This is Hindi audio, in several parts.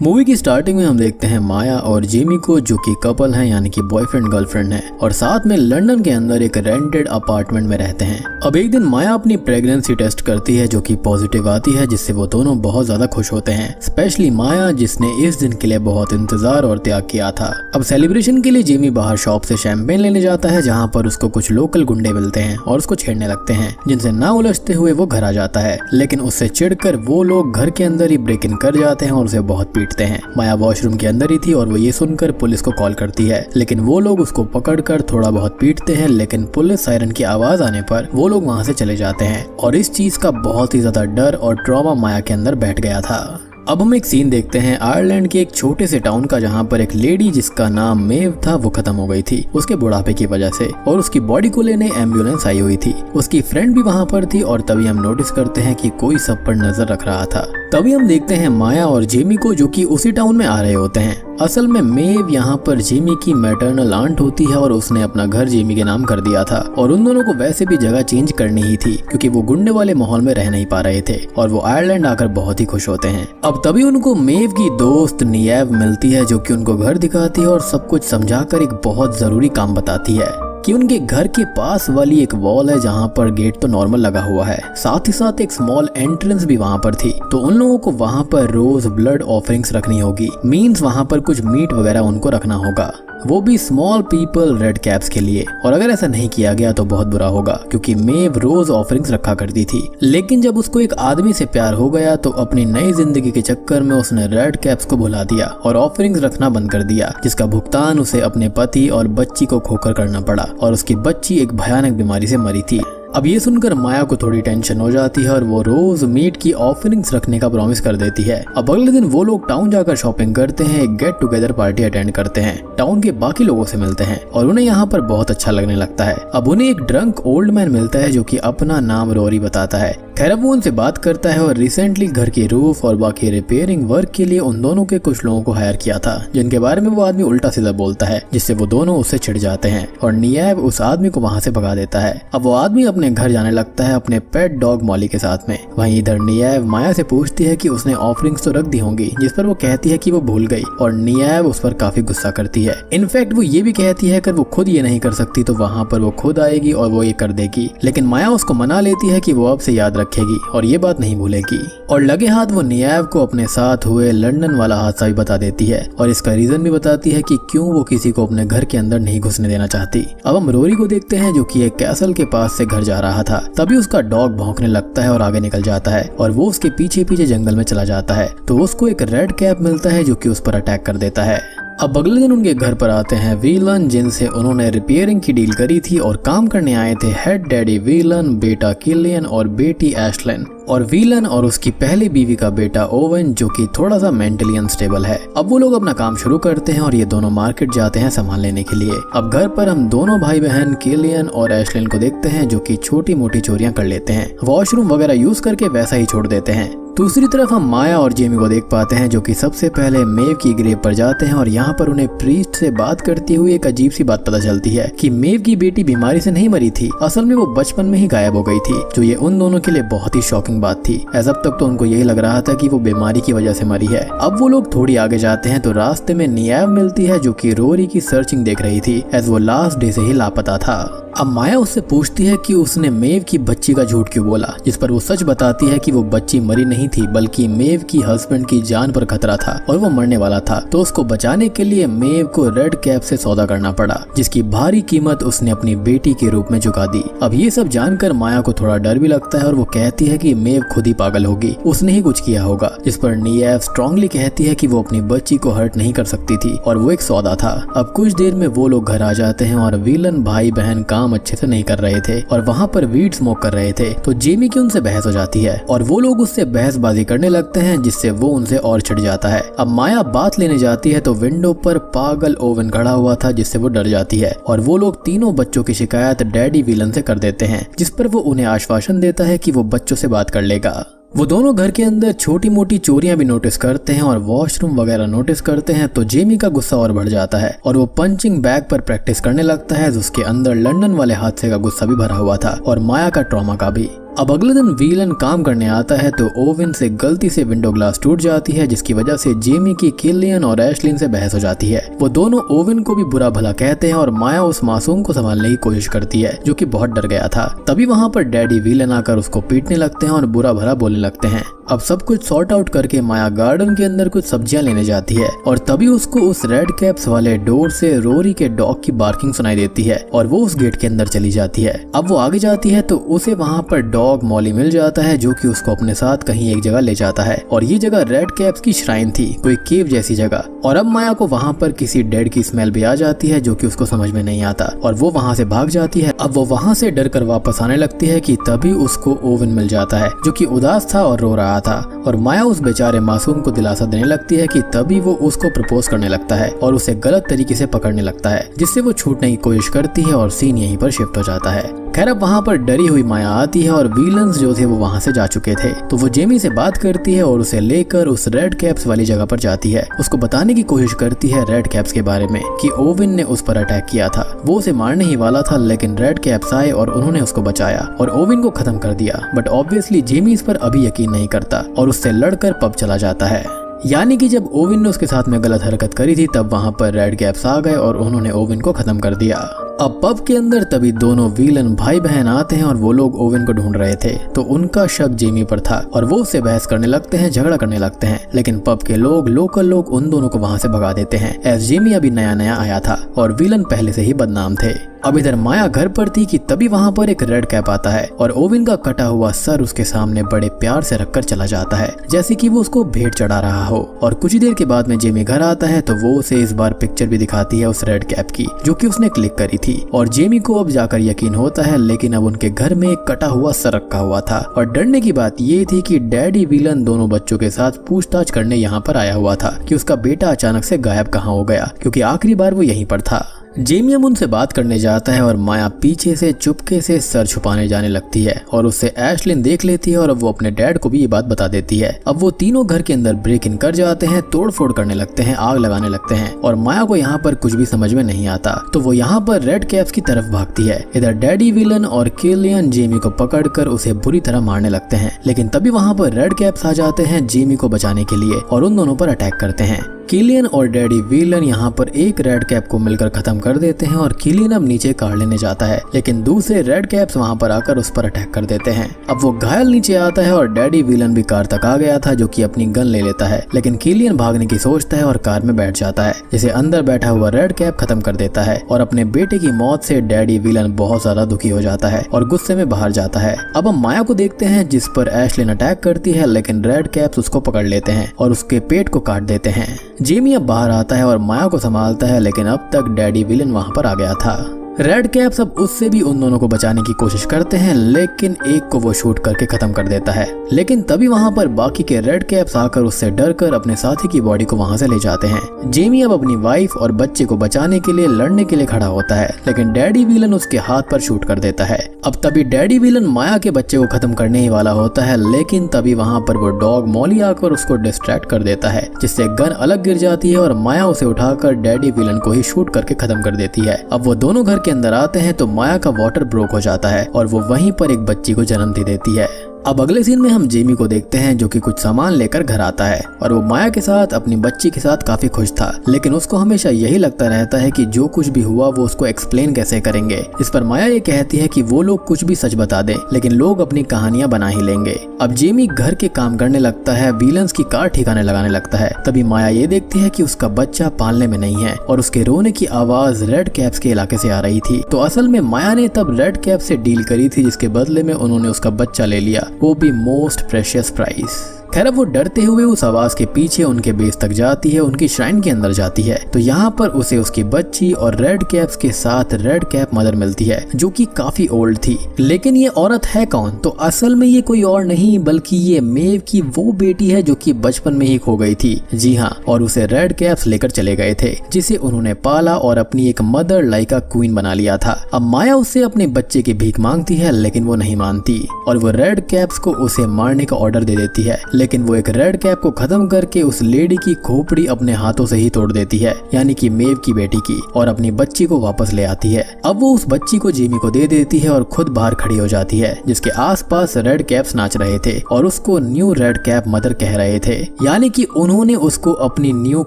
मूवी की स्टार्टिंग में हम देखते हैं माया और जेमी को, जो कि कपल हैं, यानी कि बॉयफ्रेंड गर्लफ्रेंड हैं और साथ में लंदन के अंदर एक रेंटेड अपार्टमेंट में रहते हैं। अब एक दिन माया अपनी प्रेगनेंसी टेस्ट करती है जो कि पॉजिटिव आती है, जिससे वो दोनों बहुत ज्यादा खुश होते हैं, स्पेशली माया जिसने इस दिन के लिए बहुत इंतजार और त्याग किया था। अब सेलिब्रेशन के लिए जेमी बाहर शॉप से शैंपेन लेने जाता है, जहाँ पर उसको कुछ लोकल गुंडे मिलते हैं और उसको छेड़ने लगते हैं, जिनसे ना उलझते हुए वो घर आ जाता है। लेकिन उससे चिढ़कर वो लोग घर के अंदर ही ब्रेक इन कर जाते हैं और उसे बहुत पीटते हैं। माया वॉशरूम के अंदर ही थी और वो ये सुनकर पुलिस को कॉल करती है, लेकिन वो लोग उसको पकड़कर थोड़ा बहुत पीटते हैं, लेकिन पुलिस सायरन की आवाज आने पर वो लोग वहाँ से चले जाते हैं और इस चीज का बहुत ही ज्यादा डर और ट्रॉमा माया के अंदर बैठ गया था। अब हम एक सीन देखते हैं आयरलैंड के एक छोटे से टाउन का, जहाँ पर एक लेडी जिसका नाम मेव था वो खत्म हो गई थी उसके बुढ़ापे की वजह से, और उसकी बॉडी को लेने एम्बुलेंस आई हुई थी। उसकी फ्रेंड भी वहाँ पर थी और तभी हम नोटिस करते हैं कि कोई सब पर नजर रख रहा था। तभी हम देखते हैं माया और जेमी को, जो कि उसी टाउन में आ रहे होते हैं। असल में मेव यहाँ पर जेमी की मैटरनल आंट होती है और उसने अपना घर जेमी के नाम कर दिया था, और उन दोनों को वैसे भी जगह चेंज करनी ही थी क्योंकि वो गुंडे वाले माहौल में रह नहीं पा रहे थे और वो आयरलैंड आकर बहुत ही खुश होते हैं। अब तभी उनको मेव की दोस्त नियाव मिलती है, जो कि उनको घर दिखाती है और सब कुछ समझाकर एक बहुत जरूरी काम बताती है कि उनके घर के पास वाली एक वॉल है जहाँ पर गेट तो नॉर्मल लगा हुआ है, साथ ही साथ एक स्मॉल एंट्रेंस भी वहाँ पर थी, तो उन लोगों को वहाँ पर रोज ब्लड ऑफरिंग्स रखनी होगी। मींस वहाँ पर कुछ मीट वगैरह उनको रखना होगा, वो भी स्मॉल पीपल रेड कैप्स के लिए। और अगर ऐसा नहीं किया गया तो बहुत बुरा होगा, क्योंकि मेव रोज ऑफरिंग्स रखा करती थी। लेकिन जब उसको एक आदमी से प्यार हो गया तो अपनी नई जिंदगी के चक्कर में उसने रेड कैप्स को भुला दिया और ऑफरिंग्स रखना बंद कर दिया, जिसका भुगतान उसे अपने पति और बच्ची को खोकर करना पड़ा, और उसकी बच्ची एक भयानक बीमारी से मरी थी। अब ये सुनकर माया को थोड़ी टेंशन हो जाती है और वो रोज मीट की ऑफरिंग्स रखने का प्रॉमिस कर देती है। अब अगले दिन वो लोग टाउन जाकर शॉपिंग करते हैं, एक गेट टुगेदर पार्टी अटेंड करते हैं, टाउन के बाकी लोगों से मिलते हैं और उन्हें यहाँ पर बहुत अच्छा लगने लगता है। अब उन्हें एक ड्रंक ओल्ड मैन मिलता है जो कि अपना नाम रोरी बताता है। खैर अब वो उनसे बात करता है और रिसेंटली घर की रूफ और बाकी रिपेयरिंग वर्क के लिए उन दोनों के कुछ लोगों को हायर किया था, जिनके बारे में वो आदमी उल्टा सीधा बोलता है, जिससे वो दोनों उससे चिढ़ जाते हैं और नियाब उस आदमी को वहाँ से भगा देता है। अब वो आदमी अपने घर जाने लगता है अपने पेट डॉग मॉली के साथ में। वहीं इधर नियाब माया से पूछती है कि उसने ऑफरिंग्स तो रख दी होंगी, जिस पर वो कहती है कि वो भूल गई, और नियाब उस पर काफी गुस्सा करती है। इनफैक्ट वो ये भी कहती है कि वो खुद ये नहीं कर सकती तो वहाँ पर वो खुद आएगी और वो ये कर देगी, लेकिन माया उसको मना लेती है कि वो अब से याद रखेगी और ये बात नहीं भूलेगी। और लगे हाथ वो नियाब को अपने साथ हुए लंदन वाला हादसा भी बता देती है और इसका रीजन भी बताती है कि क्यों वो किसी को अपने घर के अंदर नहीं घुसने देना चाहती। अब हम रोरी को देखते हैं, जो कि एक कैसल के पास से घर जा रहा था। तभी उसका डॉग भौंकने लगता है और आगे निकल जाता है और वो उसके पीछे पीछे जंगल में चला जाता है, तो उसको एक रेड कैप मिलता है जो कि उस पर अटैक कर देता है। अब अगले दिन उनके घर पर आते हैं वीलन, जिनसे उन्होंने रिपेयरिंग की डील करी थी, और काम करने आए थे हेड डैडी वीलन, बेटा किलियन और बेटी एशलिन, और वीलन और उसकी पहली बीवी का बेटा ओवन, जो कि थोड़ा सा मेंटली अनस्टेबल है। अब वो लोग अपना काम शुरू करते हैं और ये दोनों मार्केट जाते हैं सामान लेने के लिए। अब घर पर हम दोनों भाई बहन किलियन और एशलिन को देखते हैं, जो कि छोटी मोटी चोरियां कर लेते हैं, वॉशरूम वगैरह यूज करके वैसा ही छोड़ देते हैं। दूसरी तरफ हम माया और जेमी को देख पाते हैं, जो कि सबसे पहले मेव की ग्रेव पर जाते हैं और यहाँ पर उन्हें प्रीस्ट से बात करती हुई एक अजीब सी बात पता चलती है कि मेव की बेटी बीमारी से नहीं मरी थी, असल में वो बचपन में ही गायब हो गई थी, जो ये उन दोनों के लिए बहुत ही शॉकिंग बात थी। एज अब तक तो उनको यही लग रहा था कि वो बीमारी की वजह से मरी है। अब वो लोग थोड़ी आगे जाते हैं तो रास्ते में नियाब मिलती है, जो कि रोरी की सर्चिंग देख रही थी, एज वो लास्ट डे से ही लापता था। अब माया उससे पूछती है कि उसने मेव की बच्ची का झूठ क्यों बोला, जिस पर वो सच बताती है कि वो बच्ची मरी नहीं थी, बल्कि मेव की हस्बैंड की जान पर खतरा था और वो मरने वाला था, तो उसको बचाने के लिए मेव को रेड कैप से सौदा करना पड़ा, जिसकी भारी कीमत उसने अपनी बेटी के रूप में चुका दी। अब ये सब जानकर माया को थोड़ा डर भी लगता है और वो कहती है कि मेव खुद ही पागल होगी, उसने ही कुछ किया होगा, जिस पर नियाब स्ट्रांगली कहती है कि वो अपनी बच्ची को हर्ट नहीं कर सकती थी और वो एक सौदा था। अब कुछ देर में वो लोग घर आ जाते हैं और विलन भाई बहन काम अच्छे से नहीं कर रहे थे और वहाँ पर वीड स्मोक कर रहे थे, तो जेमी की उनसे बहस हो जाती है और वो लोग उससे बहसबाजी करने लगते हैं, जिससे वो उनसे और चिढ़ जाता है। अब माया बात लेने जाती है तो विंडो पर पागल ओवन खड़ा हुआ था, जिससे वो डर जाती है और वो लोग तीनों बच्चों की शिकायत डैडी विलन से कर देते हैं, जिस पर वो उन्हें आश्वासन देता है कि वो बच्चों से बात कर लेगा। वो दोनों घर के अंदर छोटी मोटी चोरियां भी नोटिस करते हैं और वॉशरूम वगैरह नोटिस करते हैं, तो जेमी का गुस्सा और बढ़ जाता है और वो पंचिंग बैग पर प्रैक्टिस करने लगता है, जिसके अंदर लंदन वाले हादसे का गुस्सा भी भरा हुआ था और माया का ट्रॉमा का भी। अब अगले दिन विलन काम करने आता है तो ओवेन से गलती से विंडो ग्लास टूट जाती है, जिसकी वजह से जेमी की किलियन और एशलिन से बहस हो जाती है। वो दोनों ओवेन को भी बुरा भला कहते हैं और माया उस मासूम को संभालने की कोशिश करती है जो कि बहुत डर गया था। तभी वहाँ पर डैडी विलन आकर उसको पीटने लगते हैं और बुरा भला बोलने लगते हैं। अब सब कुछ सॉर्ट आउट करके माया गार्डन के अंदर कुछ सब्जियां लेने जाती है और तभी उसको उस रेड कैप्स वाले डोर से रोरी के डॉग की बार्किंग सुनाई देती है और वो उस गेट के अंदर चली जाती है। अब वो आगे जाती है तो उसे वहाँ पर डॉग मॉली मिल जाता है जो कि उसको अपने साथ कहीं एक जगह ले जाता है और ये जगह रेड कैप्स की श्राइन थी, कोई केव जैसी जगह। और अब माया को वहाँ पर किसी डेड की स्मेल भी आ जाती है जो कि उसको समझ में नहीं आता और वो वहाँ से भाग जाती है। अब वो वहाँ से डर कर वापस आने लगती है कि तभी उसको ओवेन मिल जाता है जो कि उदास था और रो रहा था और माया उस बेचारे मासूम को दिलासा देने लगती है कि तभी वो उसको प्रपोज करने लगता है और उसे गलत तरीके से पकड़ने लगता है, जिससे वो छूटने की कोशिश करती है और सीन यहीं पर शिफ्ट हो जाता है। खैर अब वहाँ पर डरी हुई माया आती है और विलन्स जो थे वो वहाँ से जा चुके थे, तो वो जेमी से बात करती है और उसे लेकर उस रेड कैप्स वाली जगह पर जाती है। उसको बताने की कोशिश करती है रेड कैप्स के बारे में कि ओवेन ने उस पर अटैक किया था। वो उसे मारने ही वाला था लेकिन रेड कैप्स आए और उन्होंने उसको बचाया और ओवेन को खत्म कर दिया। बट ऑब्वियसली जेमी इस पर अभी यकीन नहीं करता और उससे लड़कर पब चला जाता है। यानी कि जब ओवेन ने उसके साथ में गलत हरकत करी थी तब वहाँ पर रेड कैप्स आ गए और उन्होंने ओवेन को खत्म कर दिया। अब पब के अंदर तभी दोनों विलन भाई बहन आते हैं और वो लोग ओवेन को ढूंढ रहे थे, तो उनका शक जेमी पर था और वो उससे बहस करने लगते हैं, झगड़ा करने लगते हैं। लेकिन पब के लोकल लोग उन दोनों को वहाँ से भगा देते हैं एज जेमी अभी नया नया आया था और विलन पहले से ही बदनाम थे। अब इधर माया घर पर थी कि तभी वहाँ पर एक रेड कैप आता है और ओवेन का कटा हुआ सर उसके सामने बड़े प्यार से रखकर चला जाता है जैसे कि वो उसको भेंट चढ़ा रहा हो। और कुछ ही देर के बाद में जेमी घर आता है तो वो उसे इस बार पिक्चर भी दिखाती है उस रेड कैप की जो कि उसने क्लिक करी थी और जेमी को अब जाकर यकीन होता है, लेकिन अब उनके घर में एक कटा हुआ सर रखा हुआ था। और डरने की बात ये थी कि डैडी विलन दोनों बच्चों के साथ पूछताछ करने यहाँ पर आया हुआ था कि उसका बेटा अचानक से गायब कहाँ हो गया, क्योंकि आखिरी बार वो यहीं पर था। जेमी अब उनसे बात करने जाता है और माया पीछे से चुपके से सर छुपाने जाने लगती है और उससे एशलिन देख लेती है और अब वो अपने डैड को भी ये बात बता देती है। अब वो तीनों घर के अंदर ब्रेक इन कर जाते हैं, तोड़फोड़ करने लगते हैं, आग लगाने लगते हैं और माया को यहाँ पर कुछ भी समझ में नहीं आता, तो वो यहाँ पर रेड कैप्स की तरफ भागती है। इधर डैडी विलन और किलियन जेमी को पकड़कर उसे बुरी तरह मारने लगते हैं, लेकिन तभी वहाँ पर रेड कैप्स आ जाते हैं जेमी को बचाने के लिए और उन दोनों पर अटैक करते हैं। किलियन और डैडी विलन यहाँ पर एक रेड कैप को मिलकर खत्म कर देते हैं और किलियन अब नीचे कार लेने जाता है, लेकिन दूसरे रेड कैप्स वहाँ पर आकर उस पर अटैक कर देते हैं। अब वो घायल नीचे आता है और डैडी विलन भी कार तक आ गया था जो कि अपनी गन ले लेता है, लेकिन किलियन भागने की सोचता है और कार में बैठ जाता है, जिसे अंदर बैठा हुआ रेड कैप खत्म कर देता है। और अपने बेटे की मौत से डैडी विलन बहुत ज्यादा दुखी हो जाता है और गुस्से में बाहर जाता है। अब हम माया को देखते हैं जिस पर एशलिन अटैक करती है, लेकिन रेड कैप्स उसको पकड़ लेते हैं और उसके पेट को काट देते हैं। जेमी अब बाहर आता है और माया को संभालता है, लेकिन अब तक डैडी विलन वहाँ पर आ गया था। रेड कैप्स अब उससे भी उन दोनों को बचाने की कोशिश करते हैं, लेकिन एक को वो शूट करके खत्म कर देता है। लेकिन तभी वहाँ पर बाकी के रेड कैप्स आकर उससे डरकर अपने साथी की बॉडी को वहाँ से ले जाते हैं। जेमी अब अपनी वाइफ और बच्चे को बचाने के लिए लड़ने के लिए खड़ा होता है, लेकिन डैडी विलन उसके हाथ पर शूट कर देता है। अब तभी डैडी विलन माया के बच्चे को खत्म करने ही वाला होता है, लेकिन तभी वहाँ पर वो डॉग मॉली आकर उसको डिस्ट्रैक्ट कर देता है, जिससे गन अलग गिर जाती है और माया उसे उठाकर डैडी विलन को ही शूट करके खत्म कर देती है। अब वो दोनों घर के अंदर आते हैं तो माया का वाटर ब्रोक हो जाता है और वो वहीं पर एक बच्ची को जन्म दे देती है। अब अगले सीन में हम जेमी को देखते हैं जो कि कुछ सामान लेकर घर आता है और वो माया के साथ अपनी बच्ची के साथ काफी खुश था, लेकिन उसको हमेशा यही लगता रहता है कि जो कुछ भी हुआ वो उसको एक्सप्लेन कैसे करेंगे। इस पर माया ये कहती है कि वो लोग कुछ भी सच बता दें, लेकिन लोग अपनी कहानियां बना ही लेंगे। अब जेमी घर के काम करने लगता है, विलन्स की कार ठिकाने लगाने लगता है। तभी माया ये देखती है कि उसका बच्चा पालने में नहीं है और उसके रोने की आवाज रेड कैप्स के इलाके से आ रही थी। तो असल में माया ने तब रेड कैप से डील करी थी, जिसके बदले में उन्होंने उसका बच्चा ले लिया, वो भी मोस्ट प्रेशियस प्राइस। खैर अब वो डरते हुए उस आवाज के पीछे उनके बेस तक जाती है, उनकी श्राइन के अंदर जाती है, तो यहाँ पर उसे उसकी बच्ची और रेड कैप्स के साथ रेड कैप मदर मिलती है जो कि काफी ओल्ड थी। लेकिन ये औरत है कौन? तो असल में ये कोई और नहीं बल्कि ये मेव की वो बेटी है जो कि बचपन में ही खो गई थी। जी हाँ, और उसे रेड कैप्स लेकर चले गए थे, जिसे उन्होंने पाला और अपनी एक मदर लाइका क्वीन बना लिया था। अब माया उससे अपने बच्चे की भीख मांगती है, लेकिन वो नहीं मानती और वो रेड कैप्स को उसे मारने का ऑर्डर दे देती है, लेकिन वो एक रेड कैप को खत्म करके उस लेडी की खोपड़ी अपने हाथों से ही तोड़ देती है, यानी कि मेव की बेटी की, और अपनी बच्ची को वापस ले आती है। अब वो उस बच्ची को जिमी को दे देती है और खुद बाहर खड़ी हो जाती है, जिसके आसपास रेड कैप्स नाच रहे थे और उसको न्यू रेड कैप मदर कह रहे थे, यानी कि उन्होंने उसको अपनी न्यू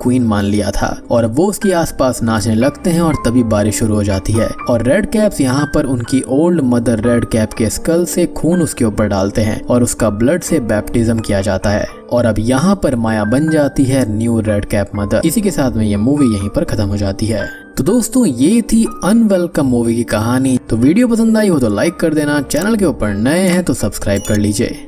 क्वीन मान लिया था। और वो उसके आसपास नाचने लगते हैं और तभी बारिश शुरू हो जाती है और रेड कैप्स यहाँ पर उनकी ओल्ड मदर रेड कैप के स्कल से खून उसके ऊपर डालते हैं और उसका ब्लड से बैप्टिज्म किया जाता है। और अब यहाँ पर माया बन जाती है न्यू रेड कैप मदर। इसी के साथ में ये मूवी यहीं पर खत्म हो जाती है। तो दोस्तों ये थी अनवेलकम मूवी की कहानी। तो वीडियो पसंद आई हो तो लाइक कर देना, चैनल के ऊपर नए हैं तो सब्सक्राइब कर लीजिए।